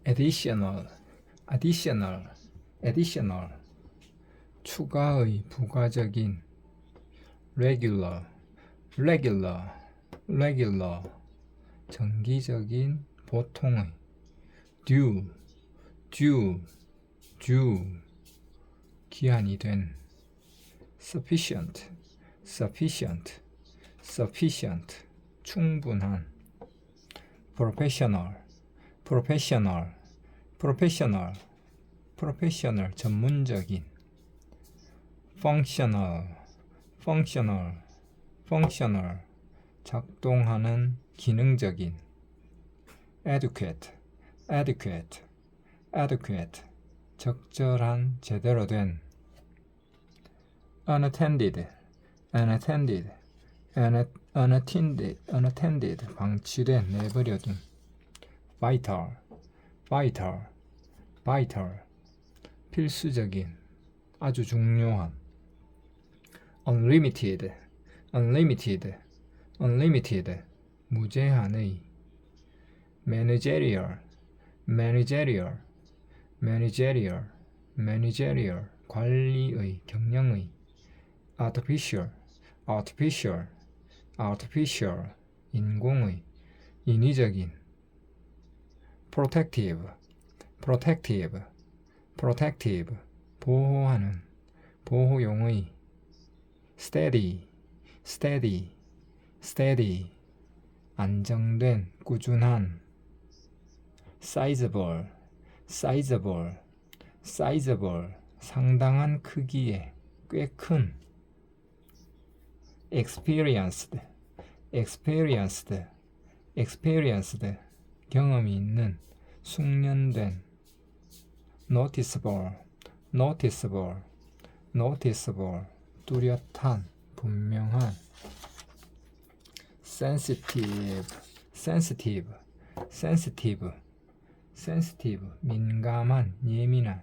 additional, additional, additional 추가의, 부가적인 regular, regular, regular 정기적인, 보통의 due, due, due 기한이 된 sufficient, sufficient, sufficient 충분한 professional, professional, professional, professional 전문적인 functional, functional, functional 작동하는 기능적인 adequate, adequate, adequate 적절한 제대로 된 unattended, unattended, unattended, unattended 방치된 내버려둔 vital, vital, vital 필수적인 아주 중요한 unlimited, unlimited, unlimited 무제한의 managerial, managerial, managerial, managerial 관리의, 경영의 artificial, artificial, artificial 인공의, 인위적인 protective, protective, protective 보호하는, 보호용의 steady, steady, steady 안정된, 꾸준한 sizable, sizable, sizable 상당한 크기의, 꽤 큰 experienced, experienced, experienced 경험이 있는, 숙련된 noticeable, noticeable, noticeable 뚜렷한, 분명한 sensitive, sensitive, sensitive, sensitive 민감한, 예민한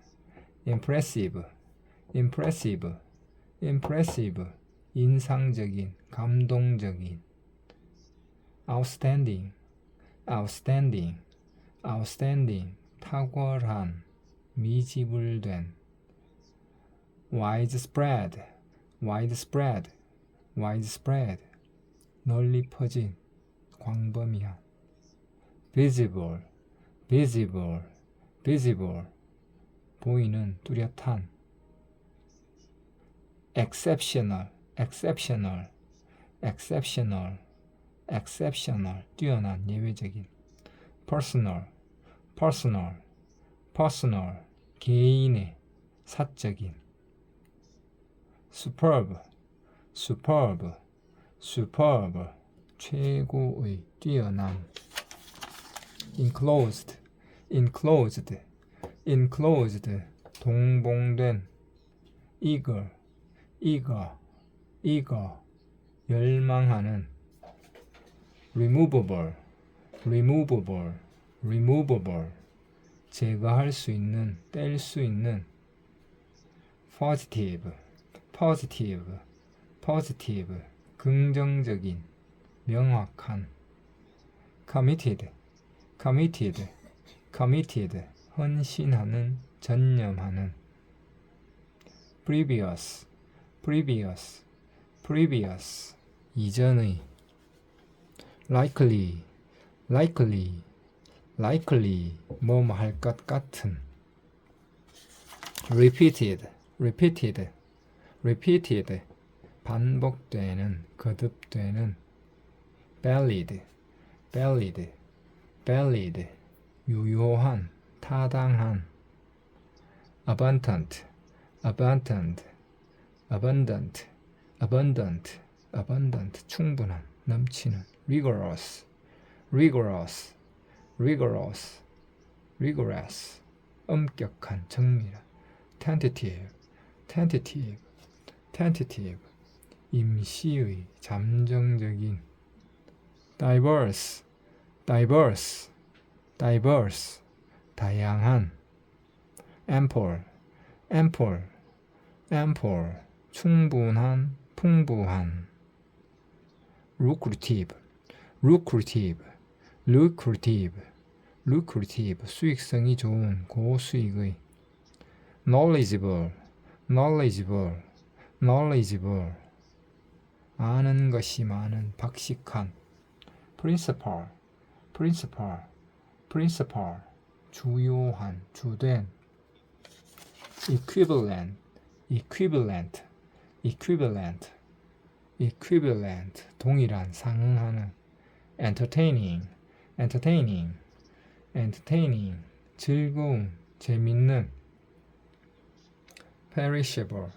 impressive, impressive, impressive 인상적인, 감동적인 outstanding, outstanding, outstanding 탁월한, 미지불된 widespread, widespread, widespread 널리 퍼진, 광범위한 visible, visible, visible 보이는, 뚜렷한 exceptional, exceptional, exceptional, exceptional 뛰어난, 예외적인 personal, personal, personal 개인의, 사적인 superb, superb, superb 최고의, 뛰어난 enclosed, enclosed, enclosed 동봉된 eager, eager, eager 열망하는 removable, removable, removable 제거할 수 있는, 뗄 수 있는 positive, positive, positive 긍정적인, 명확한 committed, committed, committed 헌신하는, 전념하는 previous, previous, previous 이전의 likely, likely, likely 뭐뭐 할 것 같은 repeated, repeated, repeated 반복되는, 거듭되는 valid, valid, valid 유효한, 타당한 abundant, abundant, abundant, abundant, abundant 충분한, 넘치는 rigorous, rigorous, rigorous, rigorous 엄격한, 정밀한 tentative, tentative, tentative 임시의, 잠정적인 diverse, diverse, diverse 다양한 ample, ample, ample 충분한, 풍부한 lucrative, lucrative, lucrative, lucrative, 수익성이 좋은, 고수익의. knowledgeable, knowledgeable, knowledgeable, 아는 것이 많은, 박식한. principal, principal, principal, 주요한, 주된. equivalent, equivalent, equivalent, equivalent, 동일한, 상응하는. entertaining, entertaining, entertaining, 즐거운, 재밌는. perishable,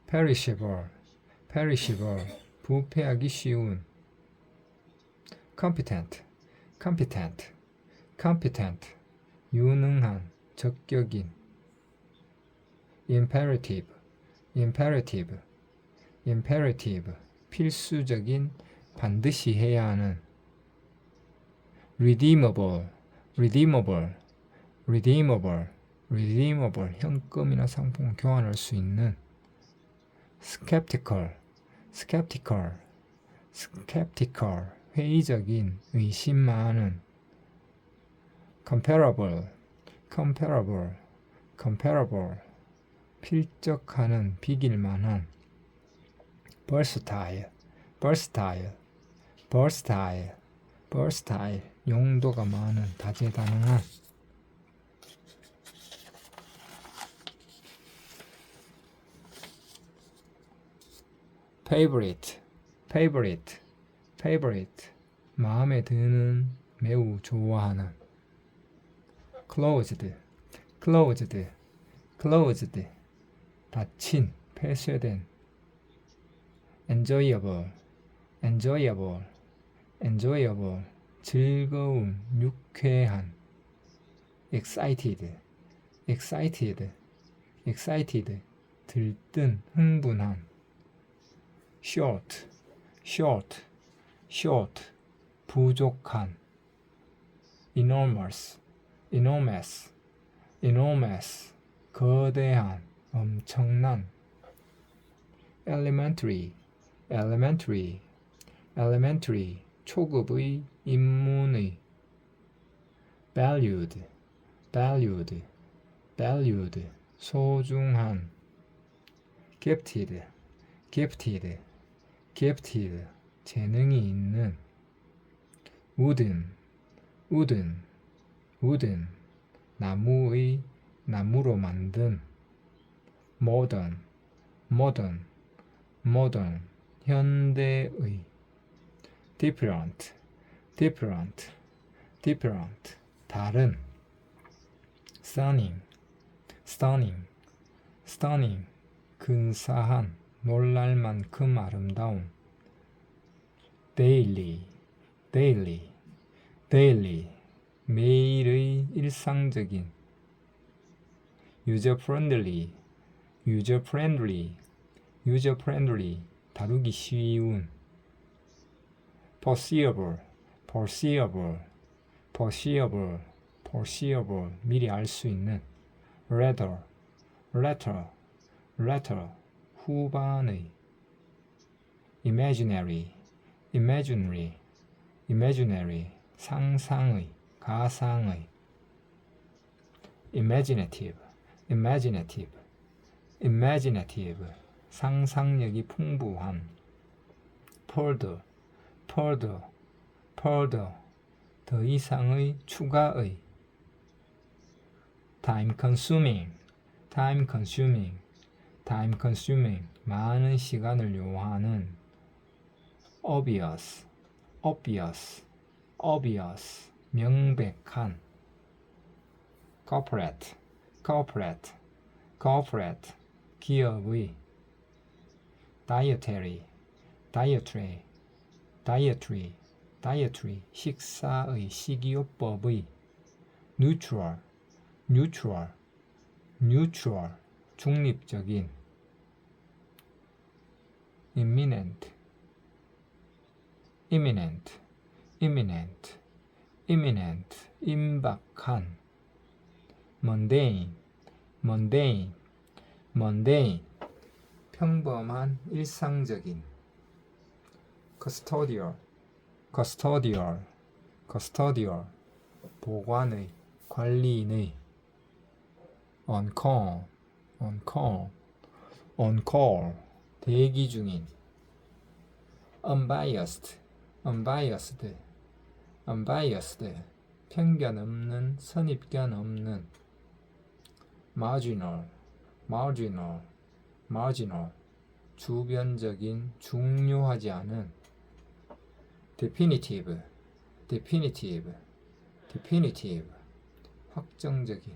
perishable, perishable, 부패하기 쉬운. competent, competent, competent, 유능한, 적격인. imperative, imperative, imperative, 필수적인, 반드시 해야 하는. redeemable, redeemable, redeemable, redeemable, 현금이나 상품 교환할 수 있는. skeptical, skeptical, skeptical, 회의적인, 의심 많은. comparable, comparable, comparable, 필적하는, 비길 만한. versatile, versatile, versatile, versatile, 용도가 많은, 다재다능한. favorite, favorite, favorite, 마음에 드는, 매우 좋아하는. closed, closed, closed, 닫힌, 폐쇄된. enjoyable, enjoyable, enjoyable, 즐거운, 유쾌한. excited, excited, excited, 들뜬, 흥분한. short, short, short, 부족한. enormous, enormous, enormous, 거대한, 엄청난. elementary, elementary, elementary, 초급의, 입문의. valued, valued, valued, 소중한. gifted, gifted, gifted, 재능이 있는. wooden, wooden, wooden, 나무의, 나무로 만든. modern, modern, modern, 현대의. different, different, different, 다른. stunning, stunning, stunning, 근사한, 놀랄 만큼 아름다운. daily, daily, daily, 매일의, 일상적인. user friendly, user friendly, user friendly, 다루기 쉬운. foreseeable, foreseeable, foreseeable, foreseeable, 미리 알 수 있는. later, later, later, 후반의. imaginary, imaginary, imaginary, 상상의, 가상의. imaginative, imaginative, imaginative, 상상력이 풍부한. further, further, further, 더 이상의, 추가의. time consuming, time consuming, time consuming, 많은 시간을 요하는. obvious, obvious, obvious, 명백한. corporate, corporate, corporate, 기업의. dietary, dietary, dietary, dietary, 식사의, 식이요법의. neutral, neutral, neutral, 중립적인. imminent, imminent, imminent, imminent, 임박한. mundane, mundane, mundane, 평범한, 일상적인. custodial, custodial, custodial, 보관의. 관리인의 on call, on call, on call 대기 중인 unbiased, unbiased, unbiased 편견 없는, 선입견 없는 marginal, marginal, marginal 주변적인, 중요하지 않은 definitive, definitive, definitive 확정적인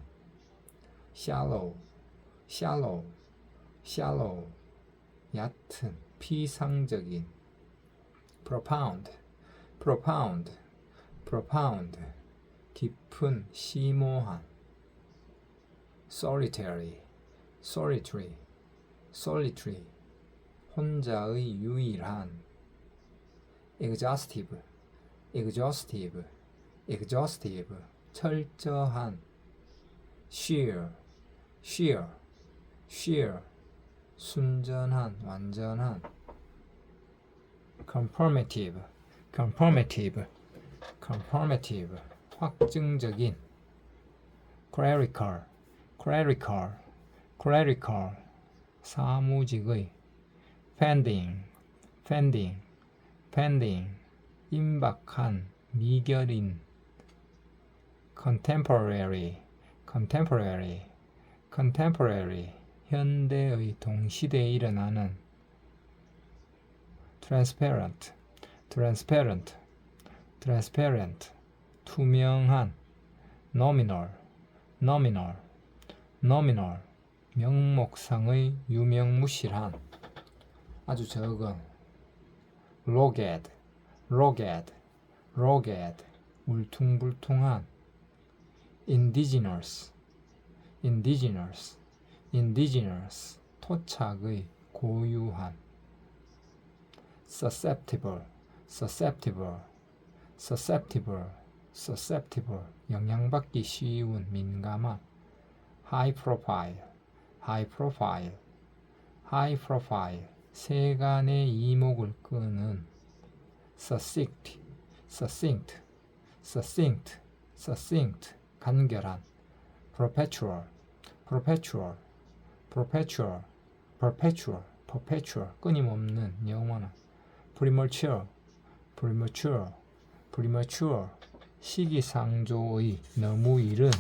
shallow, shallow, shallow 얕은, 피상적인 profound, profound, profound 깊은, 심오한 solitary, solitary, solitary 혼자의 유일한 exhaustive, exhaustive, exhaustive 철저한 sheer, sheer, sheer 순전한, 완전한 conformative, conformative, conformative 확증적인 clerical, clerical, clerical 사무직의 pending, pending, pending 임박한, 미결인 contemporary, contemporary, contemporary 현대의 동시대에 일어나는 transparent, transparent, transparent 투명한 nominal, nominal, nominal 명목상의 유명무실한 아주 적은 rugged, rugged, rugged 울퉁불퉁한 indigenous, indigenous, indigenous 토착의 고유한 susceptible, susceptible, susceptible, susceptible 영향받기 쉬운, 민감한 high profile, high profile, high profile 세간의 이목을 끄는 succinct, succinct, succinct, succinct 간결한 perpetual, perpetual, perpetual, perpetual, perpetual 끊임없는, 영원한 premature, premature, premature 시기상조의, 너무 이른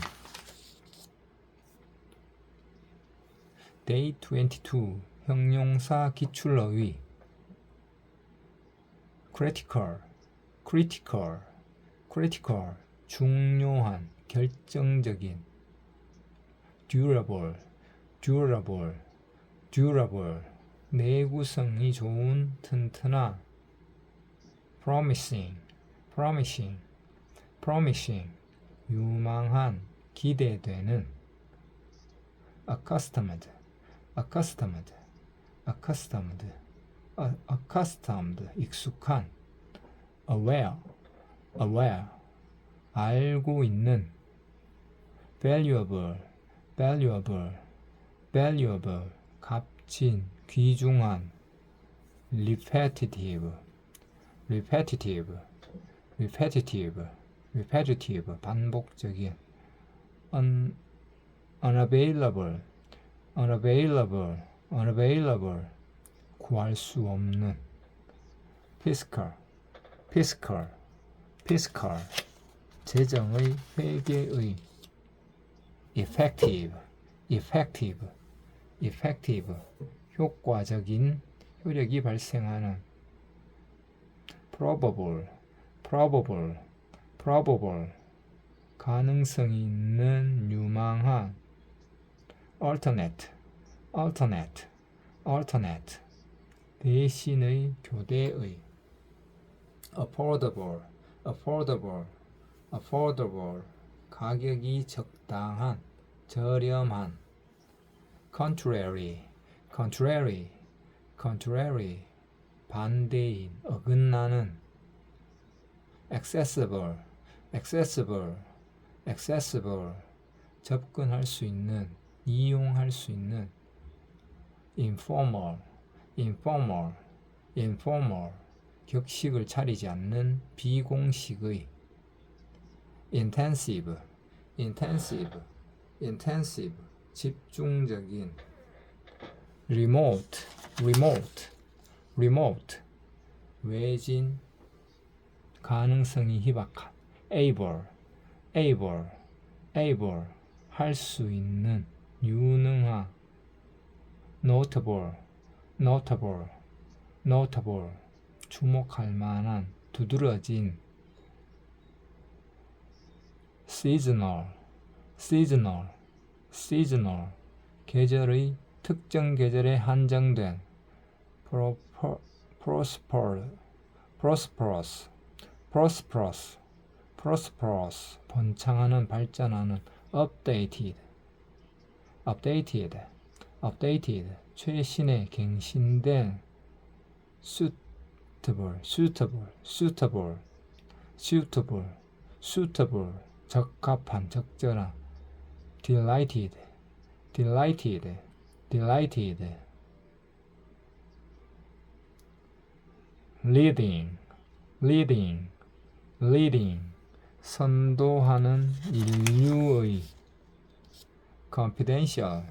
day 22 형용사 기출어휘 critical, critical, critical 중요한, 결정적인 durable, durable, durable 내구성이 좋은, 튼튼한 promising, promising, promising 유망한, 기대되는 accustomed, accustomed, accustomed, accustomed 익숙한 aware, aware 알고 있는 valuable, valuable, valuable 값진, 귀중한 repetitive, repetitive, repetitive, repetitive 반복적인 unavailable, unavailable, unavailable 구할 수 없는 fiscal, fiscal, fiscal 재정의, 회계의 effective, effective, effective 효과적인, 효력이 발생하는 probable, probable, probable 가능성이 있는, 유망한 alternate, alternate, alternate 대신의, 교대의 affordable, affordable, affordable 가격이 적당한, 저렴한 contrary, contrary, contrary 반대인, 어긋나는 accessible, accessible, accessible 접근할 수 있는, 이용할 수 있는 informal, informal, informal 격식을 차리지 않는, 비공식의 intensive, intensive, intensive, 집중적인. remote, remote, remote, 외진, 가능성이 희박한. able, able, able, 할 수 있는, 유능한. notable, notable, notable, 주목할 만한, 두드러진. seasonal, seasonal, seasonal, 계절의 특정 계절에 한정된. prosperous, prosperous, prosperous, prosperous, 번창하는, 발전하는. updated, updated, updated, 최신의, 갱신된. suitable, suitable, suitable, suitable, suitable, 적합한, 적절한. delighted, delighted, delighted, leading, leading, leading, 선도하는, 인류의. confidential,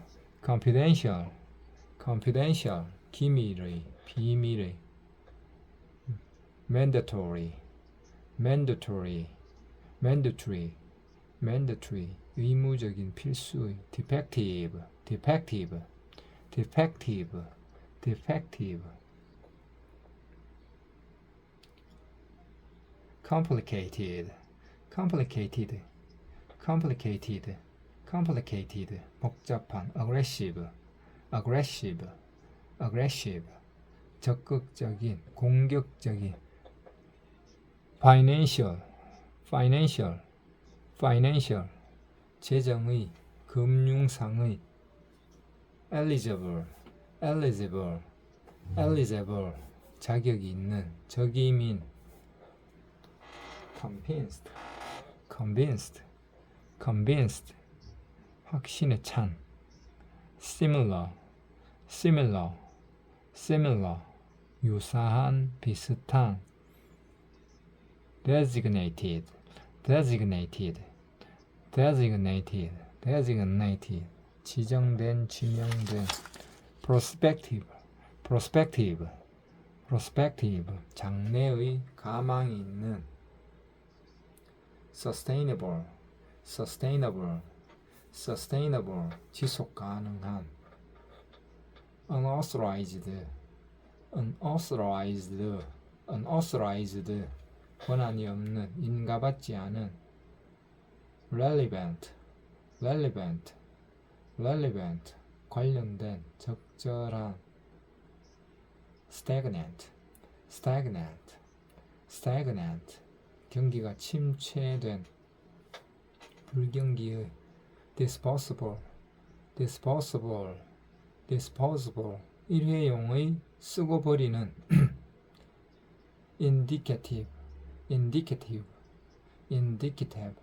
confidential, confidential, 기밀의, 비밀의. mandatory, mandatory, mandatory, mandatory, 의무적인, 필수의. defective, defective, defective, defective, complicated, complicated, complicated, complicated, 복잡한. aggressive, aggressive, aggressive, 적극적인, 공격적인. financial, financial, financial, 재정의, 금융상의. eligible, eligible, eligible, 자격이 있는, 적임인. convinced, convinced, convinced, 확신에 찬. similar, similar, similar, 유사한, 비슷한. designated, designated, designated, designated, 지정된, 지명된. prospective, prospective, prospective, 장래의, 가망이 있는. sustainable, sustainable, sustainable, 지속 가능한. unauthorized, unauthorized, unauthorized, 권한이 없는, 인가받지 않은. relevant, relevant, relevant, 관련된, 적절한. stagnant, stagnant, stagnant, 경기가 침체된, 불경기의. disposable, disposable, disposable, 일회용의, 쓰고 버리는. indicative, indicative, indicative,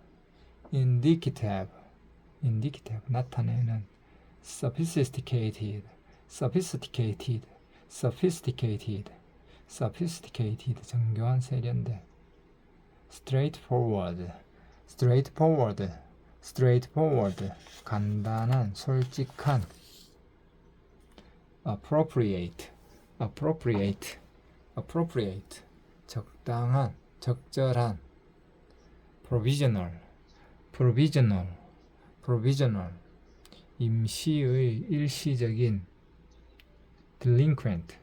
indicative, indicative, 나타내는. sophisticated, sophisticated, sophisticated, sophisticated, 정교한, 세련된. straightforward, straightforward, straightforward, 간단한, 솔직한. appropriate, appropriate, appropriate, 적당한, 적절한. provisional, provisional, provisional, 임시의, 일시적인. delinquent,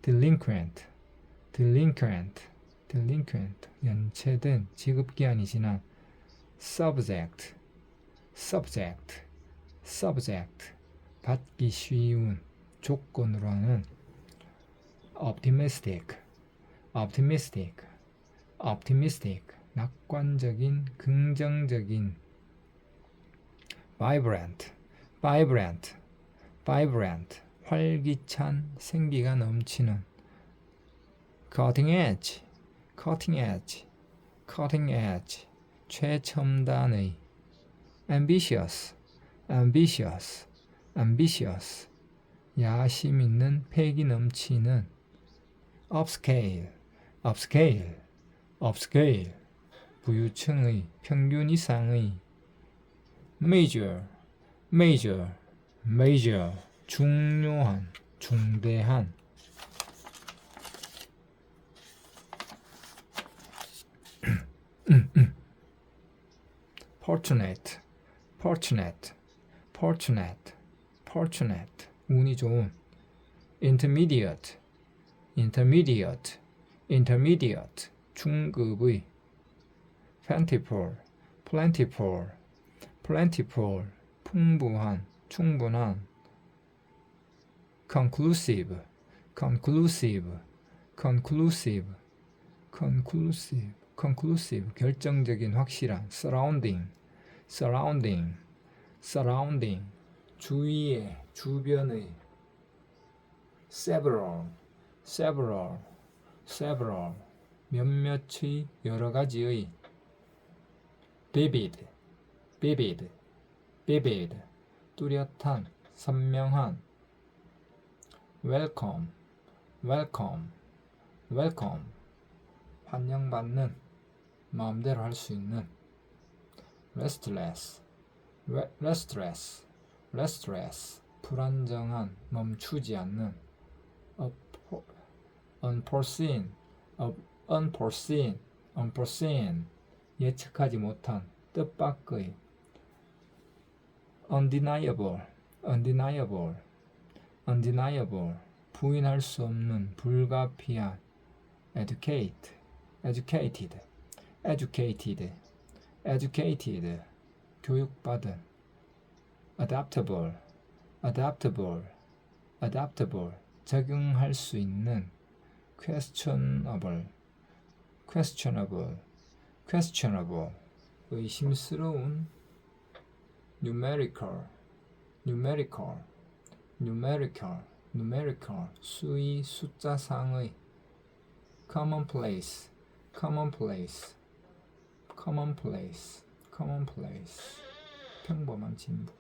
delinquent, delinquent, delinquent, 연체된, 지급기한이 지난. subject, subject, subject, 받기 쉬운, 조건으로 하는. optimistic, optimistic, optimistic, 낙관적인, 긍정적인. vibrant, vibrant, vibrant, 활기찬, 생기가 넘치는. cutting edge, cutting edge, cutting edge, 최첨단의. ambitious, ambitious, ambitious, 야심 있는, 패기 넘치는. upscale, upscale, upscale, 부유층의, 평균 이상의. major, major, major, 중요한, 중대한. fortunate, fortunate, fortunate, fortunate, 운이 좋은. intermediate, intermediate, intermediate, 중급의. plentiful, plentiful, plentiful, 풍부한, 충분한. conclusive, conclusive, conclusive, conclusive, conclusive, 결정적인, 확실한. surrounding, surrounding, surrounding, 주위의, 주변의. several, several, several, 몇몇의, 여러 가지의. vivid, vivid, vivid, 뚜렷한, 선명한. welcome, welcome, welcome, 환영받는, 마음대로 할 수 있는. restless, restless, restless, 불안정한, 멈추지 않는. unforeseen, unforeseen, unforeseen, 예측하지 못한, 뜻밖의. undeniable, undeniable, undeniable, 부인할 수 없는, 불가피한. educate, educated, educated, educated, 교육받은. adaptable, adaptable, adaptable, 적응할 수 있는. questionable, questionable, questionable, 의심스러운. numerical, numerical, numerical, numerical, 수의, 숫자상의. commonplace, commonplace, commonplace, commonplace, 평범한 진부.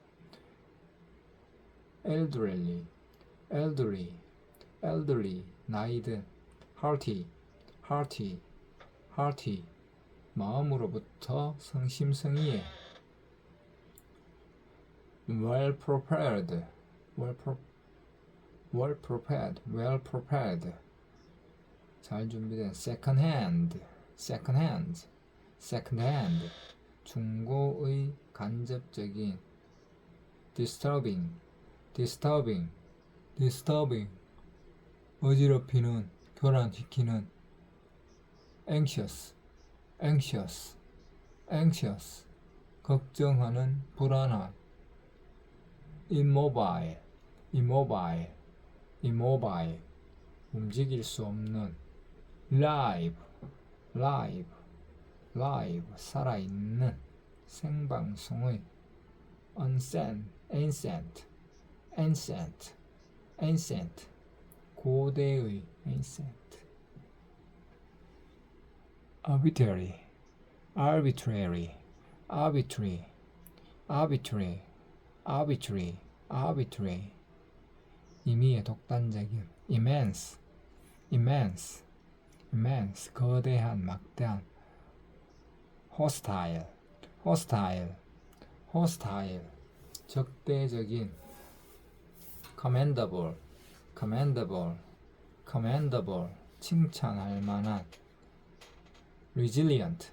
elderly, elderly, elderly, 나이든. hearty, hearty, hearty, 마음으로부터 성심성의에. well prepared, well prepared, well prepared, 잘 준비된. second hand, second hand, second hand, 중고의, 간접적인. disturbing, disturbing, disturbing, 어지럽히는, 교란시키는. anxious, anxious, anxious, 걱정하는, 불안한. immobile, immobile, immobile, 움직일 수 없는. live, live, live, 살아있는, 생방송의. ancient, ancient, ancient, ancient, 고대의. ancient. arbitrary, arbitrary, arbitrary, arbitrary, arbitrary, arbitrary, 임의의, 독단적인. immense, immense, immense, 거대한, 막대한. hostile, hostile, hostile, 적대적인. commendable, commendable, commendable, 칭찬할 만한. resilient,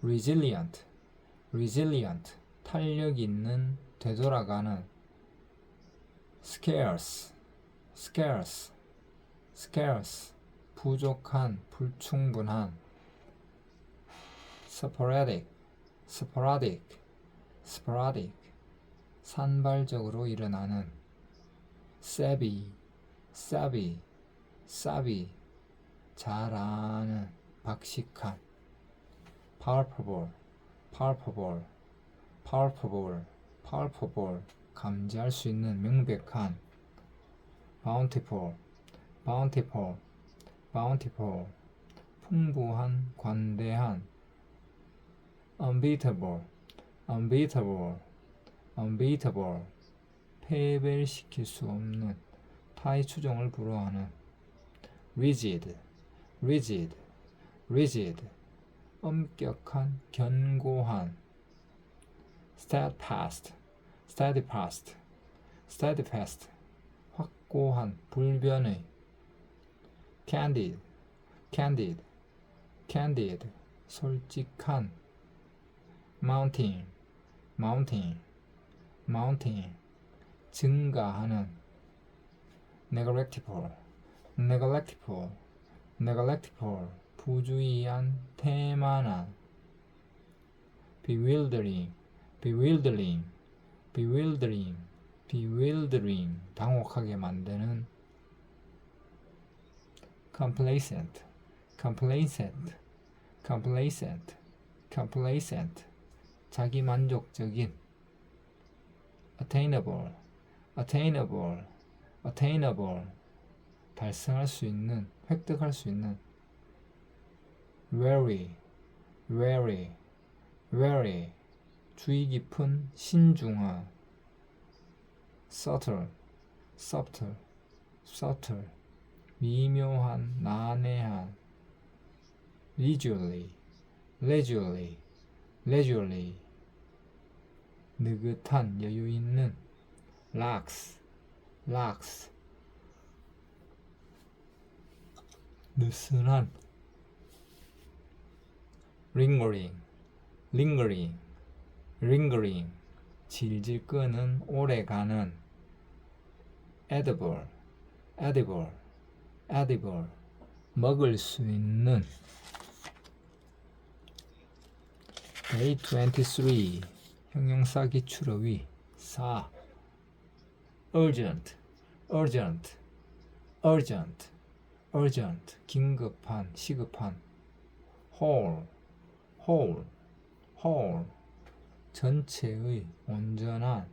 resilient, resilient, 탄력 있는, 되돌아가는. scarce, scarce, scarce, 부족한, 불충분한. sporadic, sporadic, sporadic, 산발적으로 일어나는. savvy, savvy, savvy, 잘 아는, 박식한. palpable, palpable, palpable, palpable, 감지할 수 있는, 명백한. bountiful, bountiful, bountiful, 풍부한, 관대한. unbeatable, unbeatable, unbeatable, 패배를 시킬 수 없는, 타의 추종을 불허하는. rigid, rigid, rigid, 엄격한, 견고한. steadfast, steadfast, steadfast, 확고한, 불변의, candid, candid, candid, 솔직한, mounting, mounting, mounting, 증가하는, neglectful, neglectful, neglectful, 부주의한, 태만한, bewildering, bewildering, bewildering, bewildering, 당혹하게 만드는, complacent, complacent, complacent, complacent, 자기만족적인, attainable, attainable, attainable, 달성할 수 있는, 획득할 수 있는, wary, wary, wary, 주의 깊은, 신중한, subtle, subtle, subtle, 미묘한, 난해한, leisurely, leisurely, leisurely, 느긋한, 여유 있는, lax, lax, 느슨한, lingering, lingering, lingering, 질질 끄는, 오래가는, edible, edible, edible, 먹을 수 있는. Day 23, 형용사 기출어휘 4. urgent, urgent, urgent, urgent, 긴급한, 시급한. whole, whole, whole, 전체의, 온전한.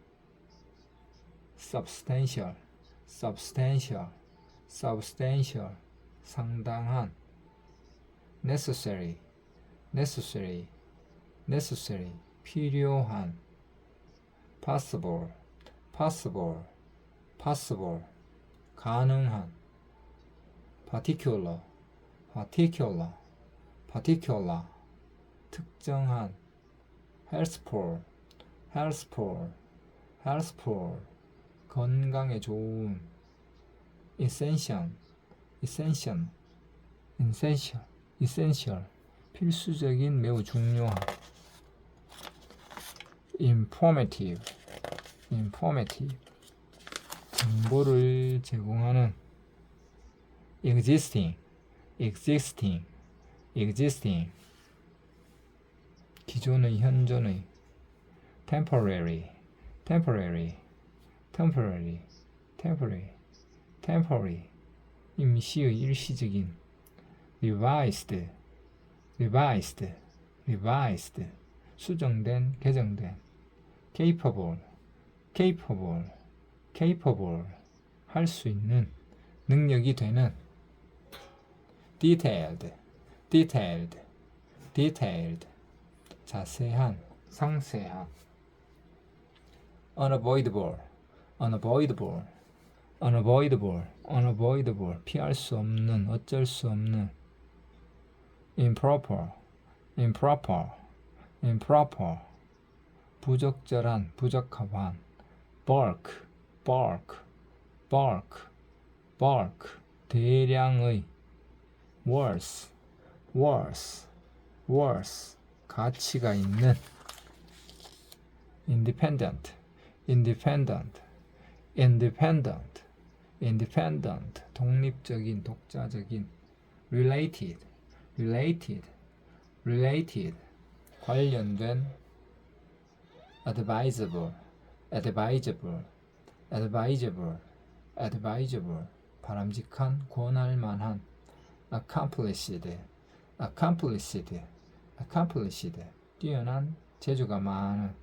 substantial, substantial, substantial, 상당한. necessary, necessary, necessary, 필요한. possible, possible, possible, 가능한. particular, particular, particular, 특정한. healthful, healthful, healthful, 건강에 좋은. essential, essential, essential, essential, 필수적인, 매우 중요한. informative, informative, 정보를 제공하는. existing, existing, existing, 기존의, 현존의. temporary, temporary, temporary, temporary, temporary, 임시의, 일시적인. revised, revised, revised, 수정된, 개정된. capable, capable, capable, 할 수 있는, 능력이 되는. detailed, detailed, detailed, 자세한, 상세한. unavoidable, unavoidable, unavoidable, unavoidable, 피할 수 없는, 어쩔 수 없는. improper, improper, improper, 부적절한, 부적합한. bulk, bulk, bulk, bulk, 대량의. worth, worth, worth, 가치가 있는. independent, independent, independent, independent, 독립적인, 독자적인. related, related, related, 관련된. advisable, advisable, advisable, advisable, 바람직한, 권할 만한. accomplished, accomplished, accomplished, 뛰어난, 재주가 많은.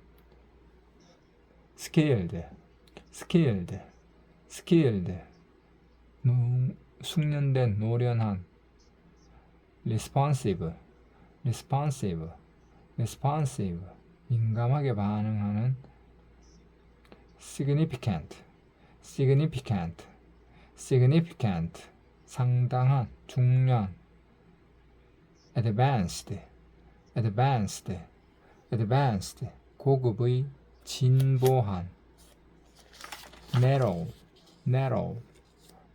skilled, skilled, skilled, 숙련된, 노련한. responsive, responsive, responsive, 민감하게 반응하는. significant, significant, significant, 상당한, 중요한. advanced, advanced, advanced, 고급의, 진보한. narrow, narrow,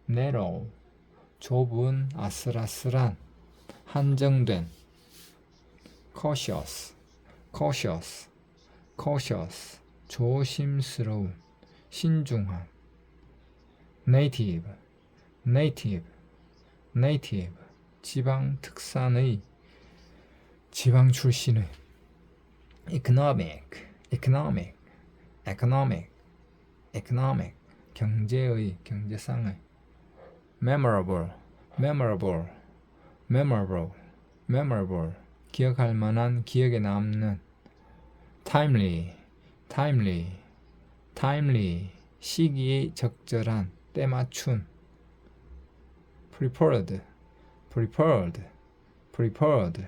narrow, 좁은, 아슬아슬한, 한정된. cautious, cautious, cautious, 조심스러운, 신중한. native, native, native, 지방 특산의, 지방 출신의. economic, economic, economic, economic, 경제의, 경제상의. memorable, memorable, memorable, memorable, 기억할 만한, 기억에 남는. timely, timely, timely, 시기에 적절한, 때맞춘. preferred, preferred, preferred,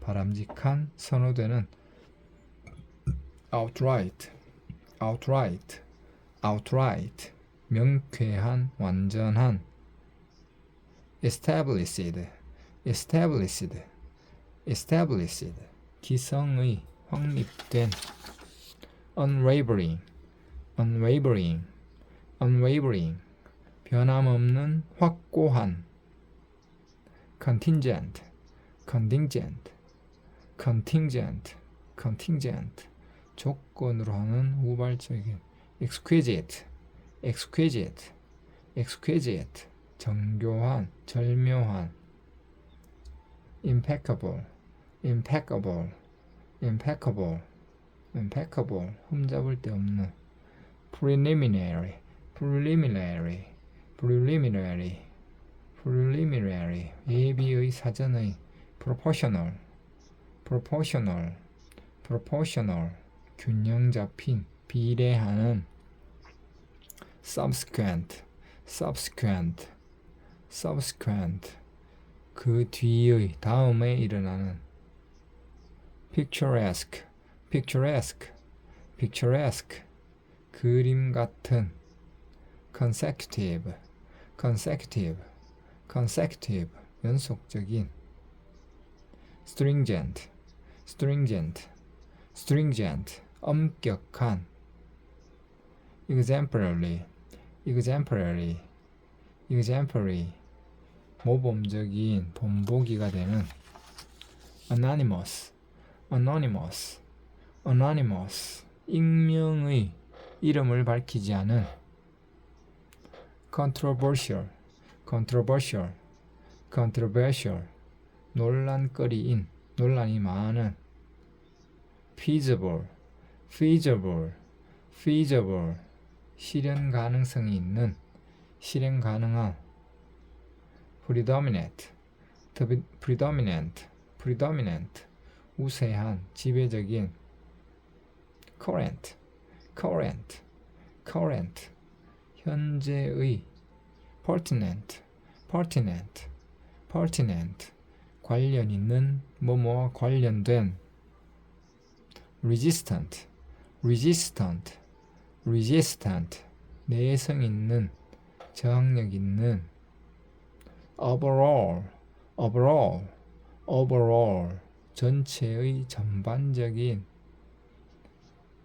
바람직한, 선호되는. outright, outright, outright, 명쾌한, 완전한. established, established, established, 기성의, 확립된. unwavering, unwavering, unwavering, 변함없는, 확고한. contingent, contingent, contingent, contingent, 조건으로 하는, 우발적인. exquisite, exquisite, exquisite, 정교한, 절묘한. impeccable, impeccable, impeccable, impeccable, 흠잡을 데 없는. preliminary, preliminary, preliminary, preliminary, 예비의, 사전의. proportional, proportional, proportional, 균형 잡힌, 비례하는. subsequent, subsequent, subsequent, 그 뒤의, 다음에 일어나는. picturesque, picturesque, picturesque, 그림 같은. consecutive, consecutive, consecutive, 연속적인. stringent, stringent, stringent, 엄격한. exemplary, exemplary, exemplary, 모범적인, 본보기가 되는. anonymous, anonymous, anonymous, 익명의, 이름을 밝히지 않은. controversial, controversial, controversial, 논란거리인, 논란이 많은. feasible, feasible, feasible, 실현 가능성이 있는, 실행 가능한. predominant, predominant, predominant, 우세한, 지배적인. current, current, current, 현재의. pertinent, pertinent, pertinent, 관련 있는, 뭐뭐와 관련된. resistant, resistant, resistant, 내성 있는, 저항력 있는. overall, overall, overall, 전체의, 전반적인.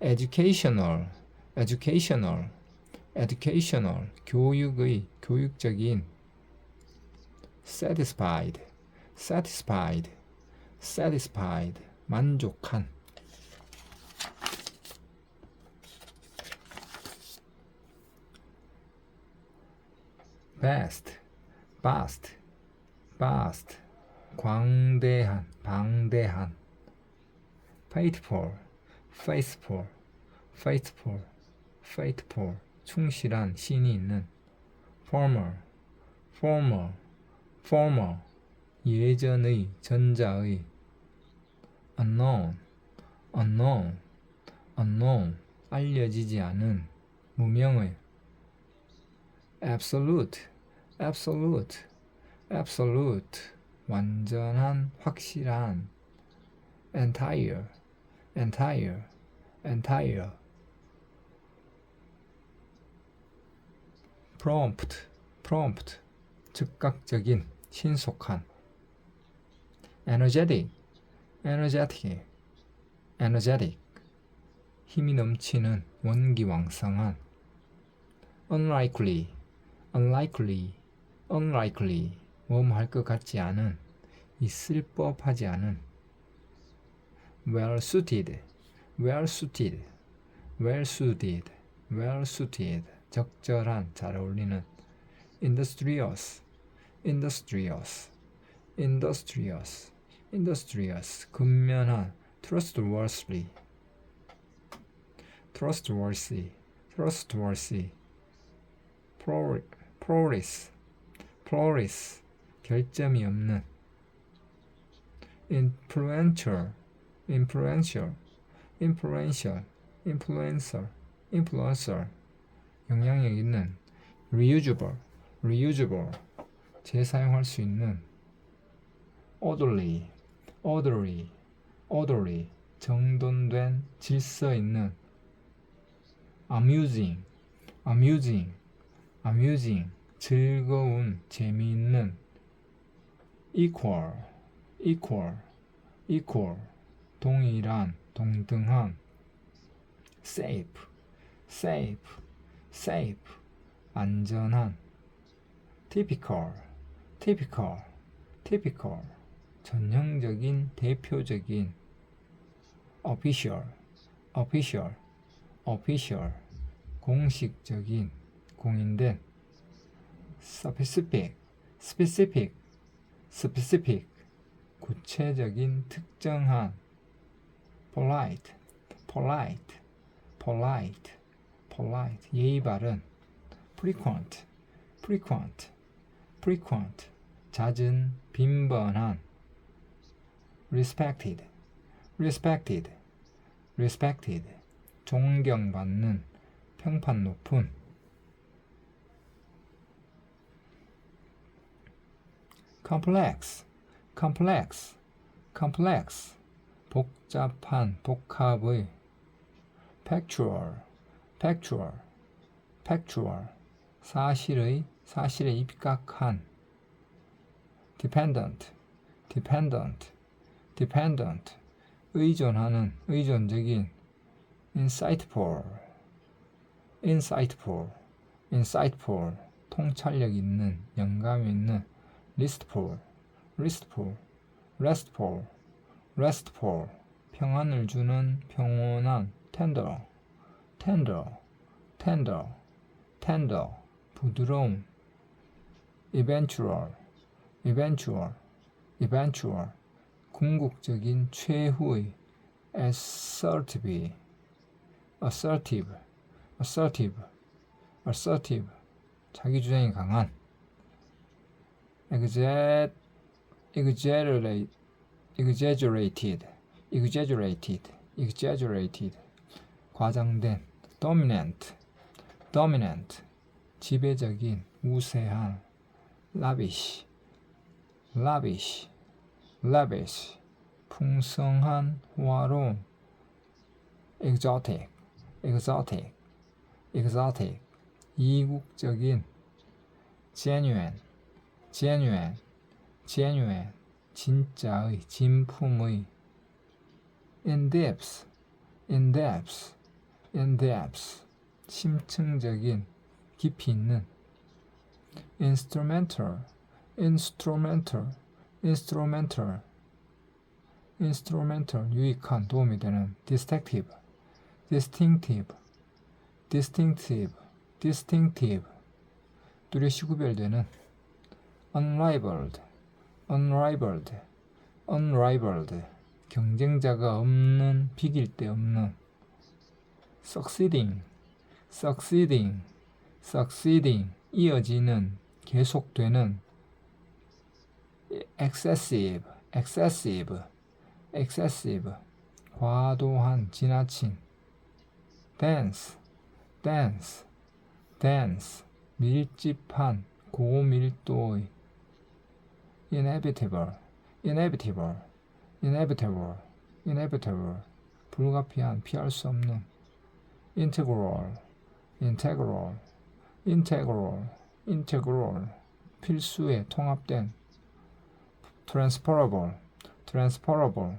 educational, educational, educational, 교육의, 교육적인. satisfied, satisfied, satisfied, 만족한. vast, vast, vast, 광대한, 방대한. faithful, faithful, faithful, faithful, 충실한, 신이 있는. former, former, former, 예전의, 전자의. unknown, unknown, unknown, 알려지지 않은, 무명의. absolute, absolute, absolute, 완전한, 확실한. entire, entire, entire. prompt, prompt, 즉각적인, 신속한. energetic, energetic, energetic, 힘이 넘치는 원기왕성한 unlikely, unlikely, unlikely 뭐뭐 할 것 같지 않은 있을 법하지 않은 well suited, well suited, well suited, well suited 적절한 잘 어울리는 industrious, industrious, industrious, industrious 근면한 trustworthy, trustworthy, trustworthy prowess, prowess 결점이 없는 influential, influential, influential, influencer, influencer 영향력 있는 reusable, reusable 재사용할 수 있는 orderly, orderly, orderly 정돈된 질서 있는 amusing, amusing, amusing 즐거운 재미있는 equal, equal, equal 동일한 동등한 safe, safe, safe 안전한 typical, typical, typical 전형적인 대표적인 official, official, official 공식적인 공인된 specific, specific, specific 구체적인 특정한 polite, polite, polite, polite 예의 바른 frequent, frequent, frequent 잦은 빈번한 respected, respected, respected 존경받는 평판 높은 complex, complex, complex 복잡한 복합의 factual, factual, factual 사실에 입각한 dependent, dependent, dependent 의존하는 의존적인 insightful, insightful, insightful 통찰력 있는 영감 있는 restful, restful, restful, restful 평안을 주는 평온한 tender, tender, tender, tender 부드러움 eventual, eventual, eventual 궁극적인 최후의 assertive, assertive, assertive, assertive 자기 주장이 강한 exaggerated, exaggerated, exaggerated, exaggerated 과장된 dominant, dominant 지배적인 우세한 lavish, lavish, lavish 풍성한 호화로운 exotic, exotic, exotic 이국적인 genuine, genuine, genuine 진짜의 진품의 in-depth, in-depth, in-depth 심층적인 깊이 있는 instrumental, instrumental, instrumental, instrumental 유익한 도움이 되는 distinctive, distinctive, distinctive, distinctive 뚜렷이 구별되는 unrivaled, unrivaled, unrivaled 경쟁자가 없는 비길 데 없는 succeeding, succeeding, succeeding 이어지는 계속되는 excessive, excessive, excessive 과도한 지나친 dense, dense, dense 밀집한 고밀도의 inevitable, inevitable, inevitable, inevitable 불가피한 피할 수 없는 integral, integral, integral, integral 필수에 통합된 transferable, transferable,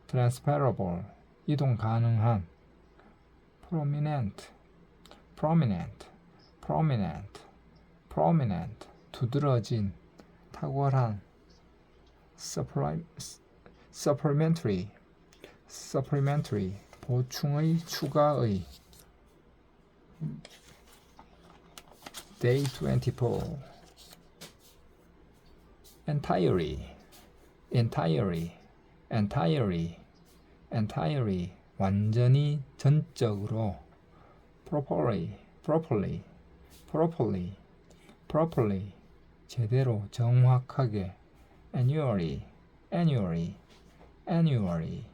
transferable 이동 가능한 prominent, prominent, prominent, prominent, 두드러진, 탁월한, supplementary, supplementary, 보충의, 추가의, day 24, entirely, entirely, entirely, entirely, 완전히, 전적으로, properly, properly, properly, properly, 제대로, 정확하게, annually, annually, annually,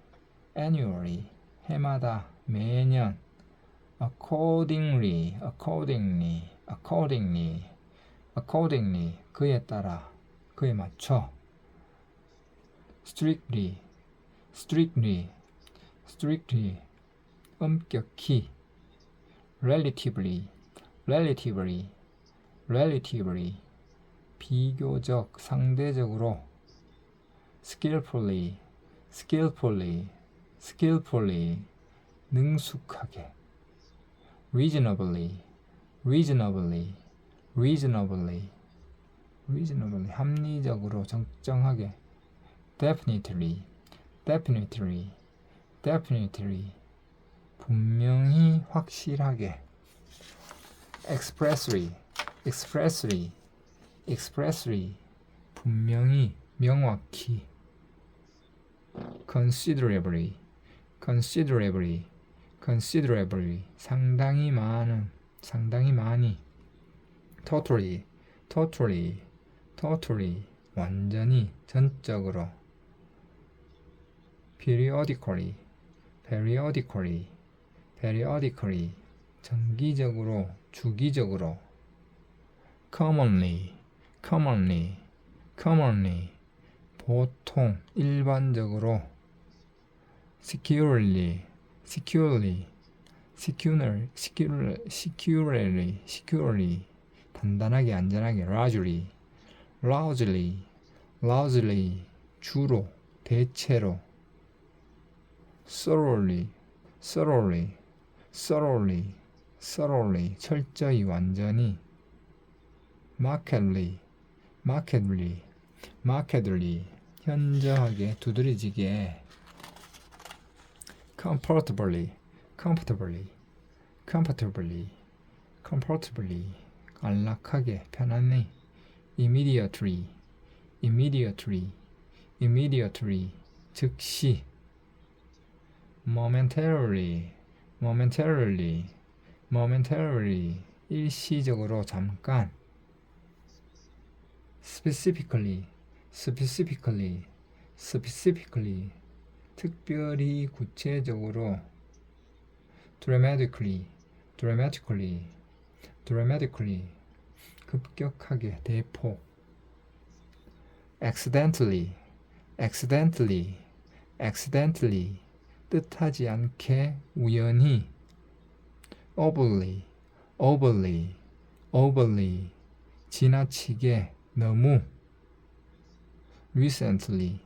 annually, 해마다, 매년, accordingly, accordingly, accordingly, accordingly, 그에 따라, 그에 맞춰, strictly, strictly, strictly, 엄격히, relatively, relatively, relatively, 비교적, 상대적으로, skillfully, skillfully, skillfully, 능숙하게, reasonably, reasonably, reasonably, reasonably, 합리적으로, 적정하게, definitely, definitely, definitely, 분명히, 확실하게, expressly, expressly, expressly, 분명히, 명확히, considerably, considerably, considerably, 상당히 많은, 상당히 많이, totally, totally, totally, 완전히, 전적으로, periodically, periodically, periodically, 정기적으로, 주기적으로, commonly, commonly, commonly, 보통, 일반적으로, securely, securely, securely, securely, securely, 단단하게, 안전하게, largely, largely, largely, 주로, 대체로, thoroughly, thoroughly, thoroughly, thoroughly, 철저히, 완전히, markedly, markedly, markedly, 현저하게, 두드러지게, comfortably, comfortably, comfortably, comfortably, 안락하게, 편안히, immediately, immediately, immediately, 즉시, momentarily, momentarily, momentarily, 일시적으로, 잠깐, specifically, specifically, specifically, 특별히, 구체적으로, dramatically, dramatically, dramatically, 급격하게, 대폭, accidentally, accidentally, accidentally, 뜻하지 않게, 우연히, overly, overly, overly, 지나치게, 너무, recently,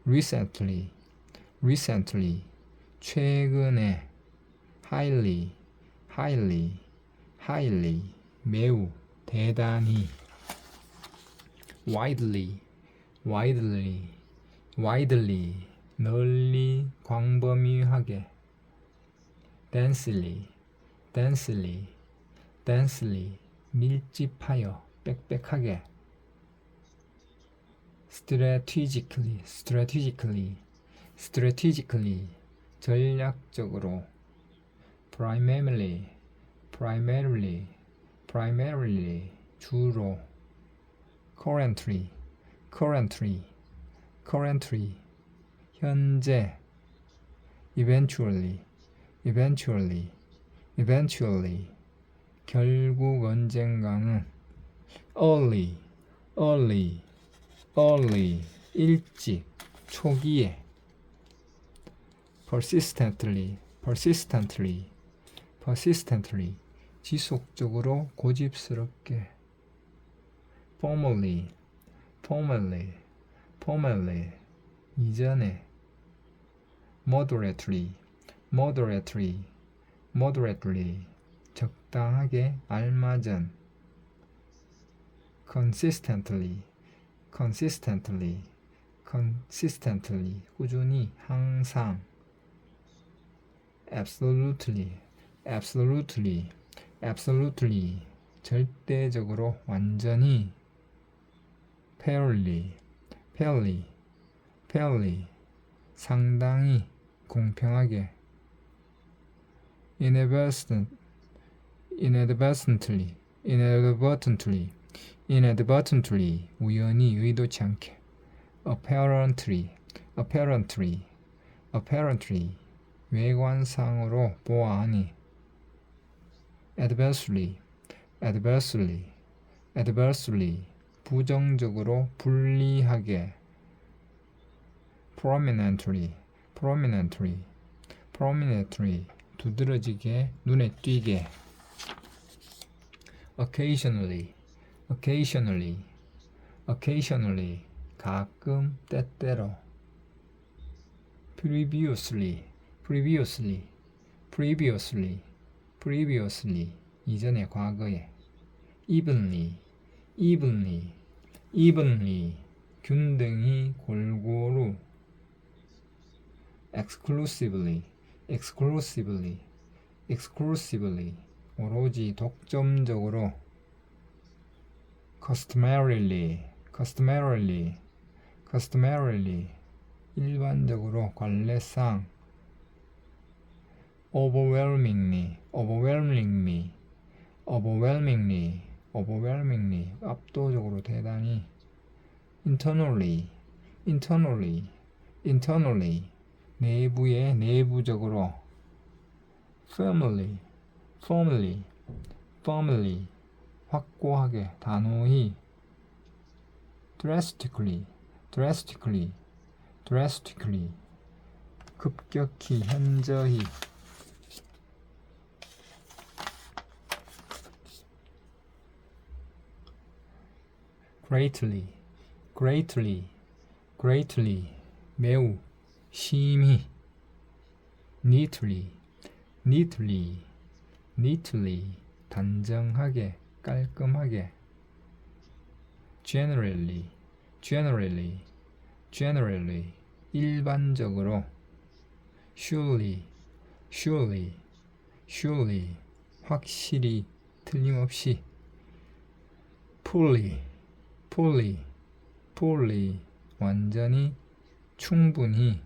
recently, recently, 최근에, highly, highly, highly, 매우, 대단히, widely, widely, widely, 널리, 광범위하게, densely, densely, densely, 밀집하여, 빽빽하게, strategically, strategically, strategically, 전략적으로, primarily, primarily, primarily, 주로, currently, currently, currently, 현재, eventually, eventually, eventually, 결국 언젠가는, early, early, early, 일찍, 초기에, persistently, persistently, persistently, 지속적으로, 고집스럽게, formerly, formerly, formerly, 이전에, moderately, moderately, moderately, 적당하게, 알맞은, consistently, consistently, consistently, 꾸준히, 항상, absolutely, absolutely, absolutely, 절대적으로, 완전히, fairly, fairly, fairly, 상당히, 공평하게, inadvertently, inadvertently, inadvertently, inadvertently, 우연히, 의도치 않게, apparently, apparently, apparently, 외관상으로 보아하니, adversely, adversely, adversely, 부정적으로, 불리하게, prominently, prominently, prominently, 두드러지게, 눈에 띄게, occasionally, occasionally, occasionally, 가끔, 때때로, previously, previously, previously, previously, 이전에, 과거에, evenly, evenly, evenly, 균등히, 골고루, exclusively, exclusively, exclusively, 오로지, 독점적으로, customarily, customarily, customarily, 일반적으로, 관례상, overwhelmingly, overwhelmingly, overwhelmingly, overwhelmingly, 압도적으로, 대단히, internally, internally, internally, 내부에, 내부적으로, firmly, firmly, firmly, 확고하게, 단호히, drastically, drastically, drastically, 급격히, 현저히, greatly, greatly, greatly, 매우, 심히, neatly, neatly, neatly, 단정하게, 깔끔하게, generally, generally, generally, 일반적으로, surely, surely, surely, 확실히, 틀림없이, fully, fully, fully, 완전히, 충분히,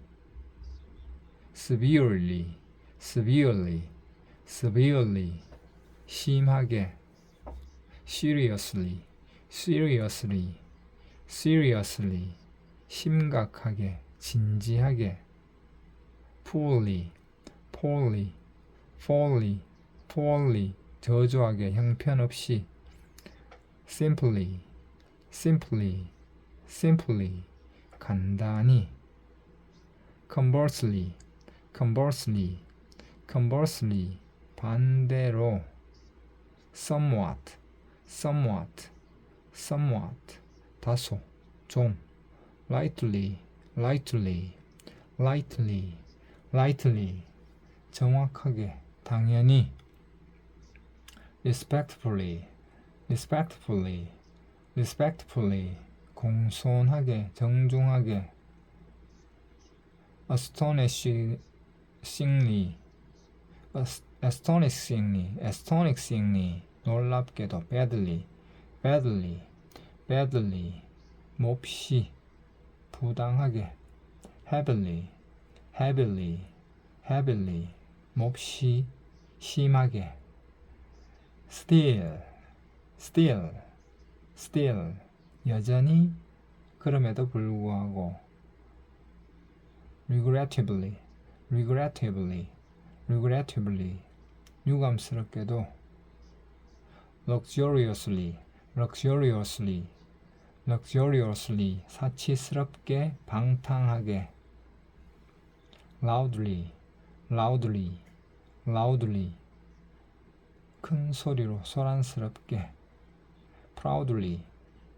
severely, severely, severely, 심하게, seriously, seriously, seriously, 심각하게, 진지하게, poorly, poorly, poorly, poorly, 저조하게, 형편없이, simply, simply, simply, 간단히, conversely, conversely, conversely, 반대로, somewhat, somewhat, somewhat, 다소, 좀, lightly, lightly, lightly, lightly, 정확하게, 당연히, respectfully, respectfully, respectfully, 공손하게, 정중하게, astonishingly, astonishingly, astonishingly, 놀랍게도, badly, badly, badly, 몹시, 부당하게, heavily, heavily, heavily, 몹시, 심하게, still, still, still, 여전히, 그럼에도 불구하고, regrettably, regrettably, regrettably, 유감스럽게도, luxuriously, luxuriously, luxuriously, 사치스럽게, 방탕하게, loudly, loudly, loudly, 큰 소리로, 소란스럽게, proudly,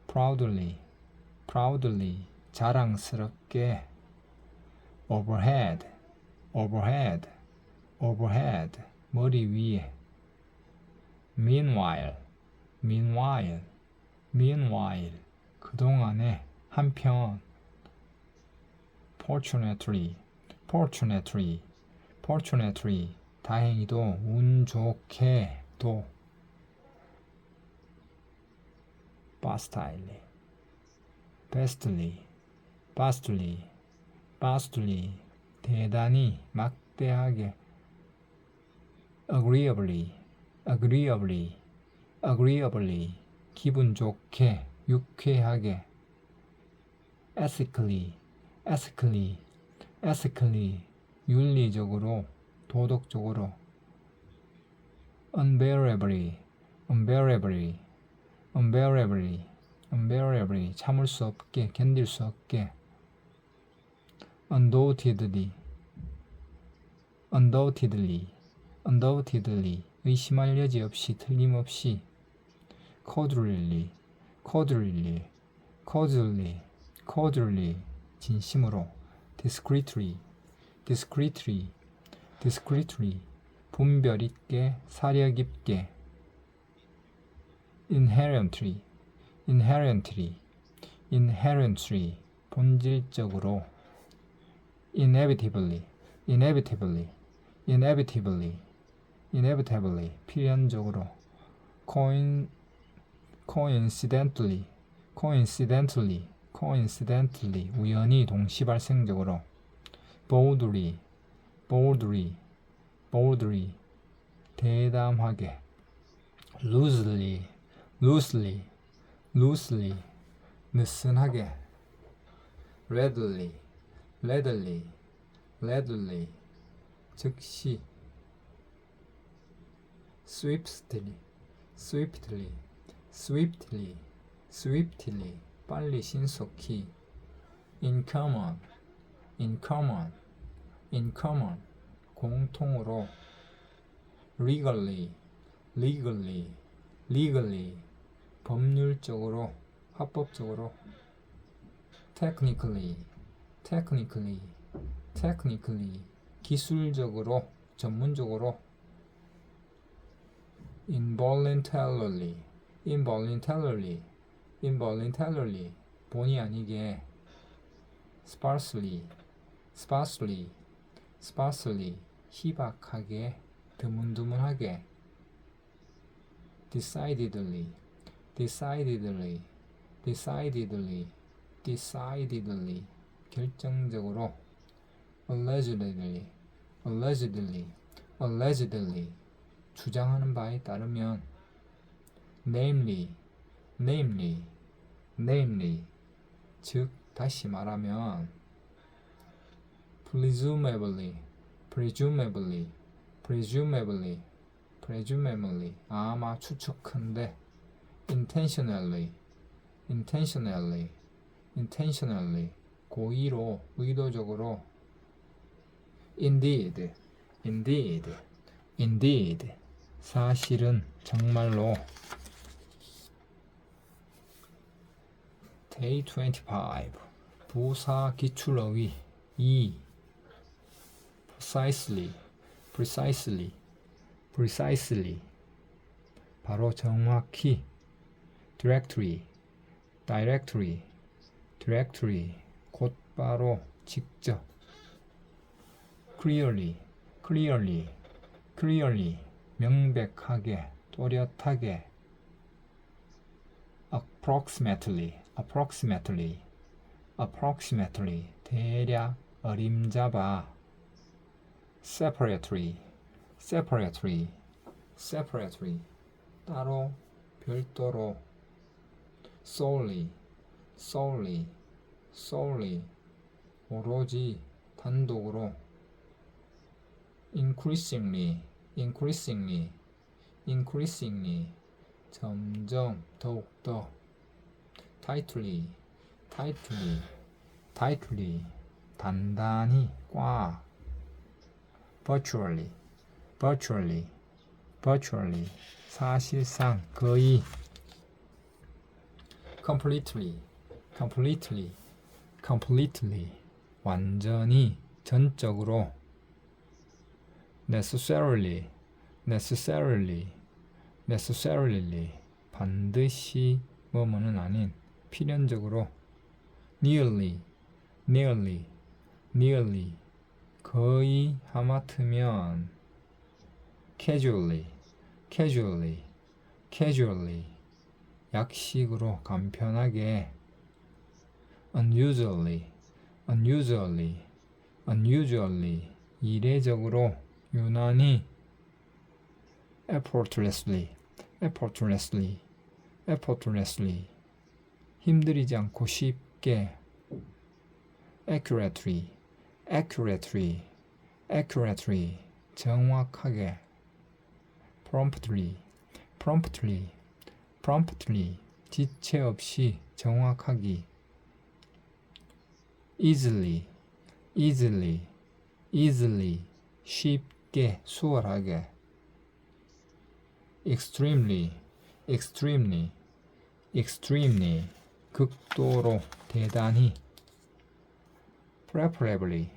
proudly, proudly, 자랑스럽게, overhead, overhead, overhead, 머리 위에. meanwhile, meanwhile, meanwhile, 그동안에, 한편. fortunately, fortunately, fortunately, 다행히도, 운 좋게도. vastly, vastly, vastly, vastly, 대단히, 막대하게. agreeably, agreeably, agreeably, 기분 좋게, 유쾌하게. ethically, ethically, ethically, 윤리적으로, 도덕적으로. unbearably, unbearably, unbearably, unbearably, 참을 수 없게, 견딜 수 없게. undoubtedly, undoubtedly, undoubtedly, 의심할 여지 없이, 틀림없이. cordially, cordially, cordially, cordially, 진심으로. discreetly, discreetly, discreetly, 분별 있게, 사려 깊게. inherently, inherently, inherently, 본질적으로. inevitably, inevitably, inevitably, inevitably, 필연적으로. coincidentally, coincidentally, coincidentally, 우연히, 동시발생적으로. boldly, boldly, boldly, 대담하게. loosely, loosely, loosely, 느슨하게. readily, readily, readily, 즉시. swiftly, swiftly, swiftly, swiftly, 빨리, 신속히. in common, in common, in common, 공통으로. legally, legally, legally, 법률적으로, 합법적으로. technically, technically, technically, 기술적으로, 전문적으로. involuntarily, involuntarily, involuntarily, 본의 아니게. sparsely, sparsely, sparsely, 희박하게, 드문드문하게. decidedly, decidedly, decidedly, decidedly, 결정적으로. allegedly, allegedly, allegedly, 주장하는 바에 따르면. namely, namely, namely, 즉 다시 말하면. presumably, presumably, presumably, presumably, 아마, 추측컨대. intentionally, intentionally, intentionally, 고의로, 의도적으로. indeed, indeed, indeed, 사실은, 정말로. Day 25, 부사 기출어휘. 2. precisely, precisely, precisely, 바로, 정확히. directly, directly, directly, 곧바로, 직접. clearly, clearly, clearly, 명백하게, 또렷하게. approximately, approximately, approximately, 대략, 어림잡아. separately, separately, separately, 따로, 별도로. solely, solely, solely, 오로지, 단독으로. increasingly, increasingly, increasingly, 점점, 더욱더. tightly, tightly, tightly, 단단히, 꽉. virtually, virtually, virtually, 사실상, 거의. completely, completely, completely, 완전히, 전적으로. necessarily, necessarily, 반드시 뭐뭐는 아닌, 필연적으로, nearly, 거의 하마터면, casually, 약식으로 간편하게, unusually, 이례적으로, 유난히, effortlessly, 힘들이지 않고 쉽게, accurately, 정확하게, promptly, 지체 없이 정확하기, easily, 쉽게, 수월하게, extremely, 극도로, 대단히, preferably,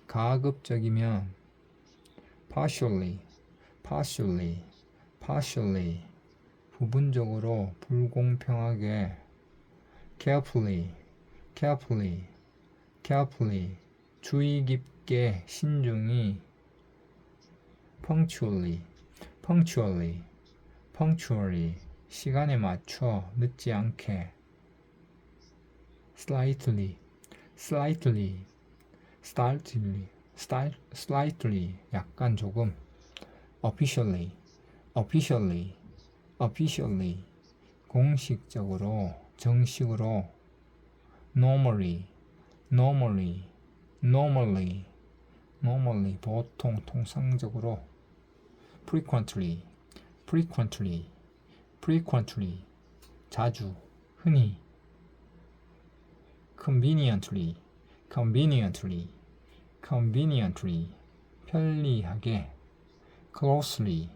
가급적이면, partially, 부분적으로, 불공평하게, carefully, 주의 깊게, 신중히, punctually, 시간에 맞춰, 늦지 않게, slightly, 약간 조금, officially, 공식적으로, 정식으로, normally, 보통, 통상적으로, frequently, 자주, 흔히, conveniently, 편리하게, closely,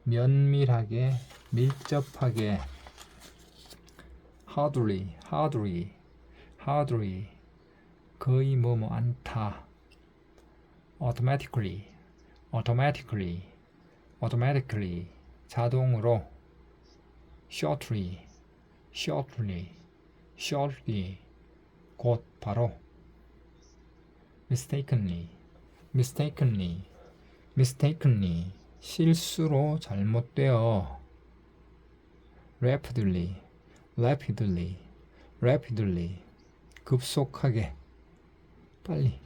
면밀하게, 밀접하게, hardly, 거의 뭐뭐 않다, automatically, 자동으로, shortly, 곧 바로, mistakenly, 실수로 잘못되어, rapidly, 급속하게, 빨리,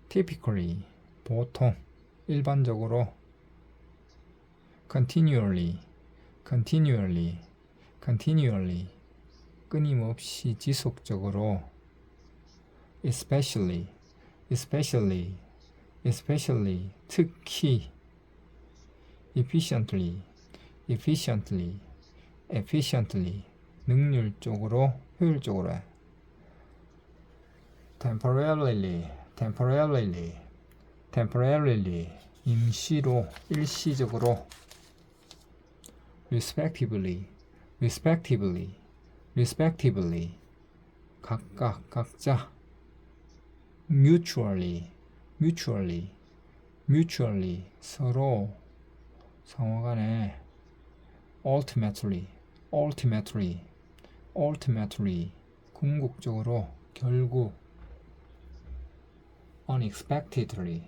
typically, 보통, 일반적으로, continually, 끊임없이, 지속적으로, especially, 특히, efficiently, 능률적으로, 효율적으로, temporarily, 임시로, 일시적으로, respectively, 각각, 각자, mutually, 서로, 상호간에, ultimately, 궁극적으로, 결국, unexpectedly,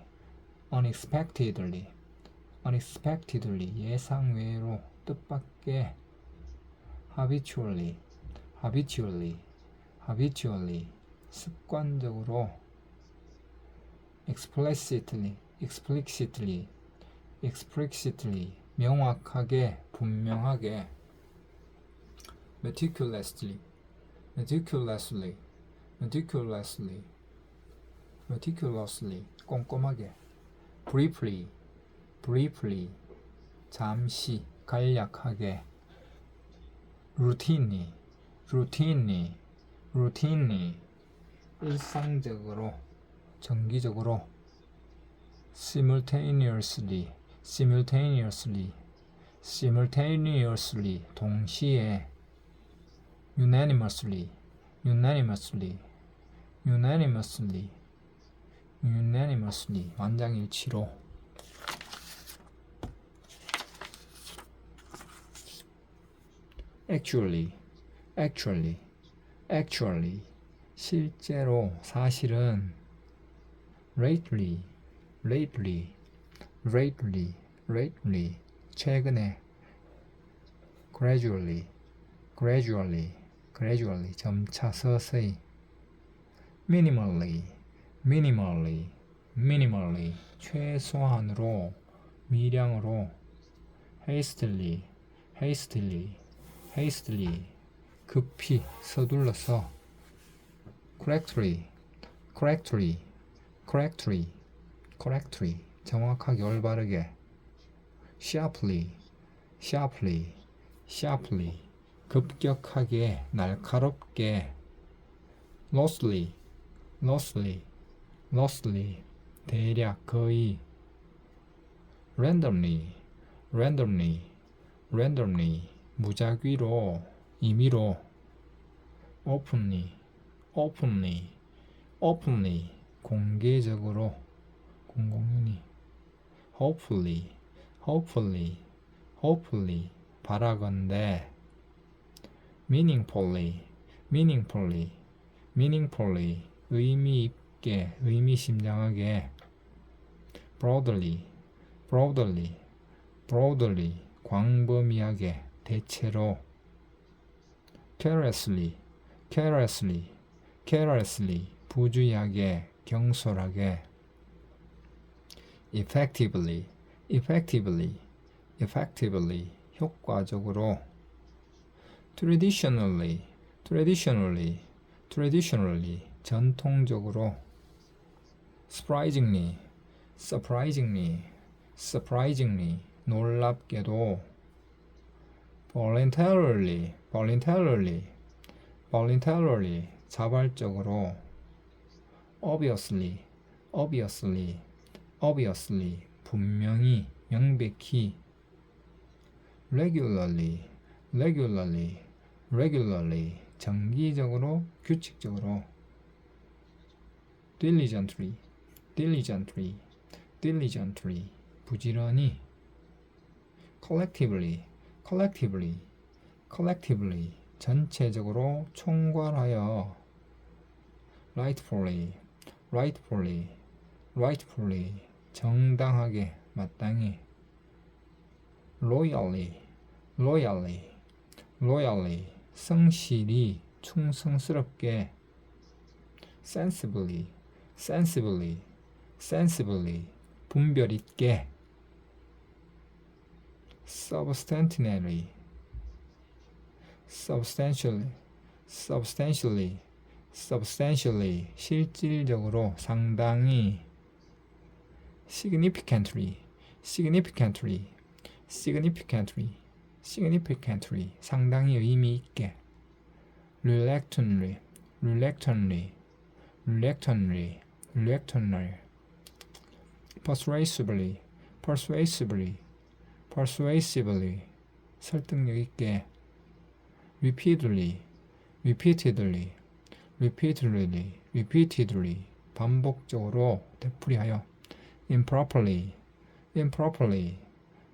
예상외로, 뜻밖의, habitually, 습관적으로, explicitly, 명확하게, 분명하게, meticulously, 꼼꼼하게, briefly, 잠시, 간략하게, routinely, 일상적으로, 정기적으로, simultaneously, 동시에, unanimously, unanimously, unanimously, unanimously 만장일치로. actually, actually, actually 실제로, 사실은. lately, lately, lately, lately 최근에. gradually, gradually, gradually 점차 서서히. minimally, minimally, minimally 최소한으로, 미량으로. hastily, hastily, hastily 급히, 서둘러서. correctly, correctly, correctly, correctly 정확하게, 올바르게. sharply, sharply, sharply 급격하게, 날카롭게. loosely, loosely, loosely 대략, 거의. randomly, randomly, randomly 무작위로, 임의로. openly, openly, openly 공개적으로, 공공연히. hopefully, hopefully, hopefully 바라건대. meaningfully, meaningfully, meaningfully 의미 있게, 의미심장하게. broadly, broadly, broadly 광범위하게, 대체로. carelessly, carelessly, carelessly 부주의하게, 경솔하게. effectively, effectively, effectively 효과적으로. traditionally, traditionally, traditionally 전통적으로. surprisingly, surprisingly, surprisingly 놀랍게도. voluntarily, voluntarily, voluntarily 자발적으로. obviously, obviously, obviously 분명히, 명백히. regularly, regularly, regularly 정기적으로, 규칙적으로. diligently, diligently, diligently 부지런히. collectively, collectively, collectively 전체적으로, 총괄하여. rightfully, rightfully, rightfully 정당하게, 마땅히. loyally, loyally, loyally 성실히, 충성스럽게. sensibly, sensibly, sensibly 분별 있게. substantially, substantially, substantially, substantially 실질적으로, 상당히. significantly, significantly, significantly, significantly 상당히 의미 있게. reluctantly, reluctantly, reluctantly, reluctantly persuasively, persuasively, persuasively 설득력 있게. repeatedly, repeatedly, repeatedly, repeatedly 반복적으로, 되풀이하여. improperly, improperly,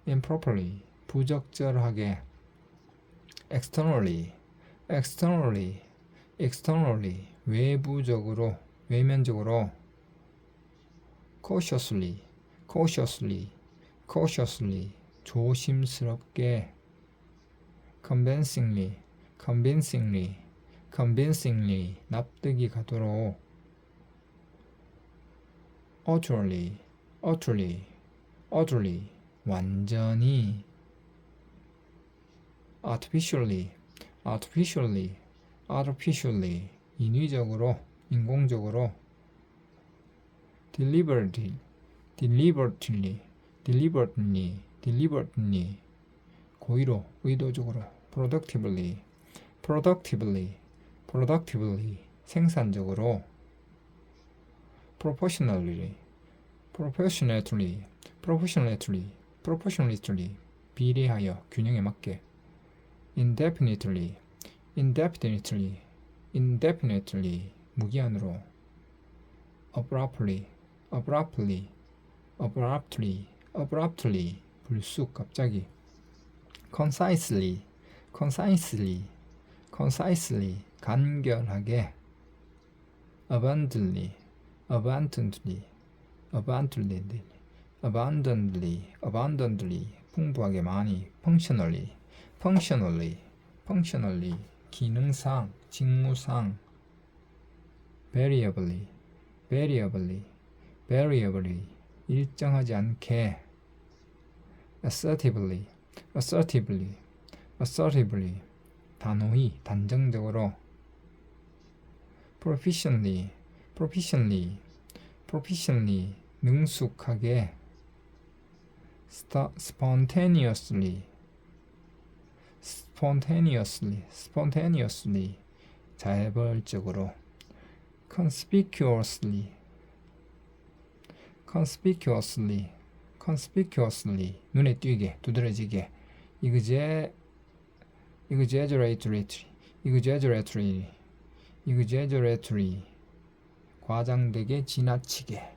improperly 부적절하게. externally, externally, externally 외부적으로, 외면적으로. cautiously, cautiously, cautiously 조심스럽게. convincingly, convincingly, convincingly 납득이 가도록. utterly, utterly, utterly 완전히. artificially, artificially, artificially 인위적으로, 인공적으로. deliberately, deliberately, deliberately, deliberately 고의로, 의도적으로. productively, productively, productively 생산적으로. proportionally, proportionately, proportionately, proportionately 비례하여, 균형에 맞게. indefinitely, indefinitely, indefinitely, 무기한으로, abruptly, 불쑥, 갑자기, concisely, 간결하게, abundantly, 풍부하게 많이, functionally, 기능상, 직무상, variably, 일정하지 않게, assertively, 단호히, 단정적으로, proficiently, 능숙하게, spontaneously, 자발적으로, conspicuously, 눈에 띄게, 두드러지게, exaggeratedly, 과장되게, 지나치게,